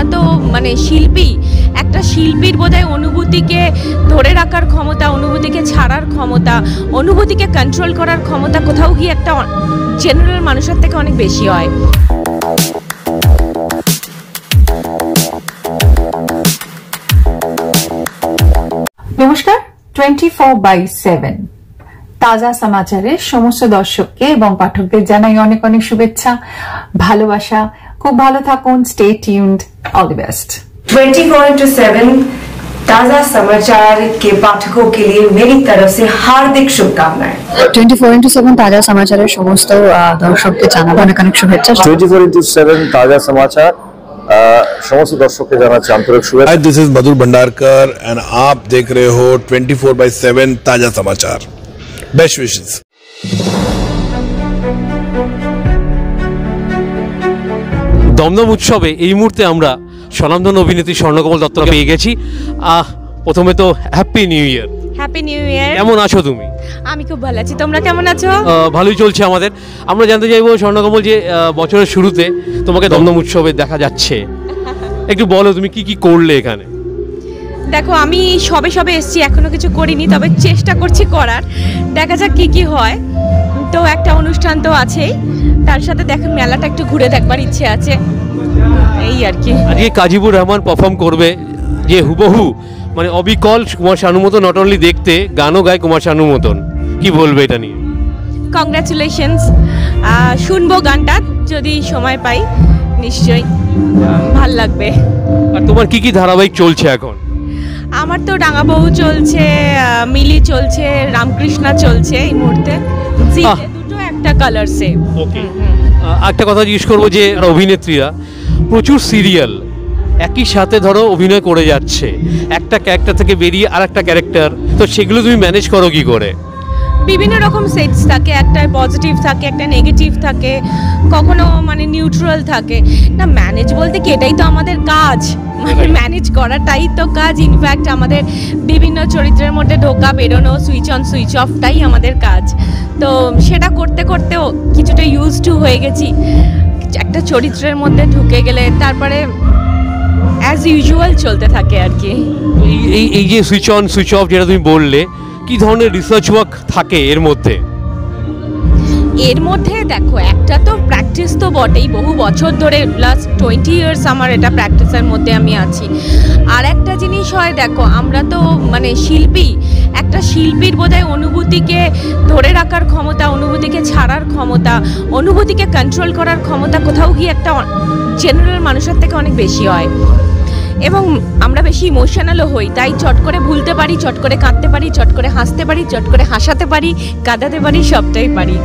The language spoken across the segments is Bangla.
আমরা তো মানে শিল্পী, একটা শিল্পীর বোধহয় অনুভূতিকে ধরে রাখার ক্ষমতা, অনুভূতিকে ছাড়ার ক্ষমতা, অনুভূতিকে কন্ট্রোল করার ক্ষমতা কোথাও গিয়ে একটা জেনারেল মানুষের থেকে অনেক বেশি হয়। নমস্কার, 24/7 তাজা সমাচারের সমস্ত দর্শককে এবং পাঠকদের জানাই অনেক অনেক শুভেচ্ছা, ভালোবাসা। খুব ভালো থাকুন, stay tuned, all the best. 24/7 ताजा समाचार के पाठकों के लिए मेरी तरफ से हार्दिक शुभकामनाएं। 24/7 ताजा समाचाরের সমস্ত দর্শককে জানাবো অনেক অনেক শুভেচ্ছা। 24/7 ताजा समाचार समस्त दर्शकों जानाচ্ছি आंतरिक शुभेच्छा। This is Madhur Bhandarkar and आप देख रहे हो 24/7 ताजा समाचार। Best wishes. দমদম উৎসবে এই মুহূর্তে আমরা স্বনামধন্য অভিনেত্রী স্বর্ণকমল দত্তকে পেয়ে গেছি। প্রথমে তো happy new year. Happy new year. কেমন আছো তুমি? আমি খুব ভালো আছি, তোমরা কেমন আছো? ভালোই চলছে আমাদের। আমরা জানতে চাইবো স্বর্ণকমল, যে বছরের শুরুতে তোমাকে দমদম উৎসবে দেখা যাচ্ছে, একটু বলো তুমি কি কি করলে এখানে? দেখো, আমি সবে এসেছি, এখনো কিছু করিনি, তবে চেষ্টা করছি করার, দেখা যাক কি কি হয়। তো একটা অনুষ্ঠান তো আছেই, তার সাথে দেখো মেলাটা একটু ঘুরে দেখবার ইচ্ছে আছে, এই আর কি। আজকে কাজীবুর রহমান পারফর্ম করবে, যে হুবহু মানে অবিকল কুমার শানুর মতো, নট অনলি দেখতে, গানও গায় কুমার শানুর মতন। কি বলবে এটা নিয়ে? কংগ্রাচুলেশনস, শুনবো গানটা যদি সময় পাই, নিশ্চয়ই ভাল লাগবে। আর তোমার কি কি ধারাবাহিক চলছে এখন? আমার তো রাঙাবহু চলছে, মিলি চলছে, রামকৃষ্ণা চলছে এই মুহূর্তে, দুটো একটা কালারসে। ওকে, একটা কথা জিজ্ঞেস করবো, যে অভিনেত্রীরা প্রচুর সিরিয়াল একই সাথে ধরো অভিনয় করে যাচ্ছে, একটা ক্যারেক্টার থেকে বেরিয়ে আর একটা ক্যারেক্টার, তো সেগুলো তুমি ম্যানেজ করো কি করে? বিভিন্ন রকম সেটস থাকে, একটা পজিটিভ থাকে, একটা নেগেটিভ থাকে, কখনো মানে নিউট্রাল থাকে না। ম্যানেজ বলতে কি, এটাই তো আমাদের কাজ, মানে ম্যানেজ করাটাই তো কাজ। ইনফ্যাক্ট আমাদের বিভিন্ন চরিত্রের মধ্যে ঢোকা বেরোনো, সুইচ অন সুইচ অফটাই আমাদের কাজ। তো সেটা করতে করতেও কিছুটা ইউজ টু হয়ে গেছি, একটা চরিত্রের মধ্যে ঢুকে গেলে তারপরে অ্যাজ ইউজুয়াল চলতে থাকে আর কি। এই যে সুইচ অন সুইচ অফ যেটা তুমি বললে, কি ধরনের রিসার্চ ওয়ার্ক থাকে এর মধ্যে? এর মধ্যে দেখো, একটা তো প্র্যাকটিস তো বটেই, বহু বছর ধরে, লাস্ট 20 ইয়ার্স আমার এটা প্র্যাকটিসের মধ্যে আমি আছি। আর একটা জিনিস হয়, দেখো আমরা তো মানে শিল্পী, একটা শিল্পীর বোধহয় অনুভূতিকে ধরে রাখার ক্ষমতা, অনুভূতিকে ছাড়ার ক্ষমতা, অনুভূতিকে কন্ট্রোল করার ক্ষমতা কোথাও গিয়ে একটা জেনারেল মানুষের থেকে অনেক বেশি হয়। এবং আমরা বেশি ইমোশনালও হই, তাই চট করে ভুলতে পারি, চট করে কাঁদতে পারি, চট করে হাসতে পারি, চট করে হাসাতে পারি, কাঁদাতে পারি, সবটাই পারি।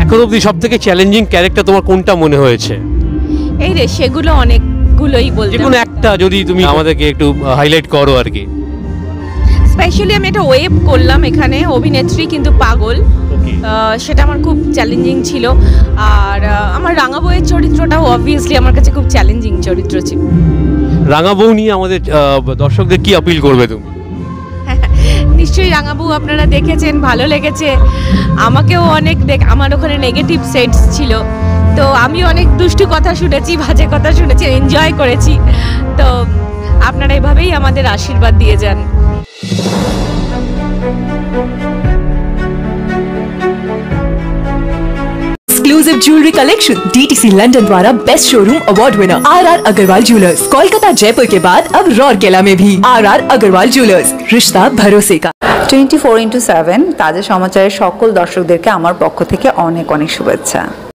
এখন অবধি সব থেকে চ্যালেঞ্জিং ক্যারেক্টার তোমার কোনটা মনে হয়েছে? এই রে, সেগুলো অনেকগুলোই বলতে, যেকোনো একটা যদি তুমি আমাদেরকে একটু হাইলাইট করো আর কি। স্পেশালি আমি একটা ওয়েব করলাম এখানে, অভিনেত্রী কিন্তু পাগল, সেটা আমার খুব চ্যালেঞ্জিং ছিল। আর আমার রাঙাবউয়ের চরিত্রটাও অবভিয়াসলি আমার কাছে খুব চ্যালেঞ্জিং চরিত্র ছিল। রাঙাবউ নিয়ে আমাদের দর্শকদের কি আপিল করবে তুমি? নিশ্চয়ই রাঙাবউ আপনারা দেখেছেন, ভালো লেগেছে। আমাকেও অনেক আমার ওখানে নেগেটিভ সেটস ছিল, তো আমি অনেক দুষ্টু কথা শুনেছি, বাজে কথা শুনেছি, এনজয় করেছি। তো আপনারা এভাবেই আমাদের আশীর্বাদ দিয়ে যান। Exclusive jewellery collection DTC London द्वारा best showroom award winner RR Agarwal jewellers, Kolkata Jaipur के बाद अब रौरकेला में भी RR अग्रवाल ज्वेलर्स, रिश्ता भरोसे का। 24/7 তাজা সমাচারের সকল দর্শকদেরকে আমার পক্ষ থেকে অনেক অনেক শুভেচ্ছা।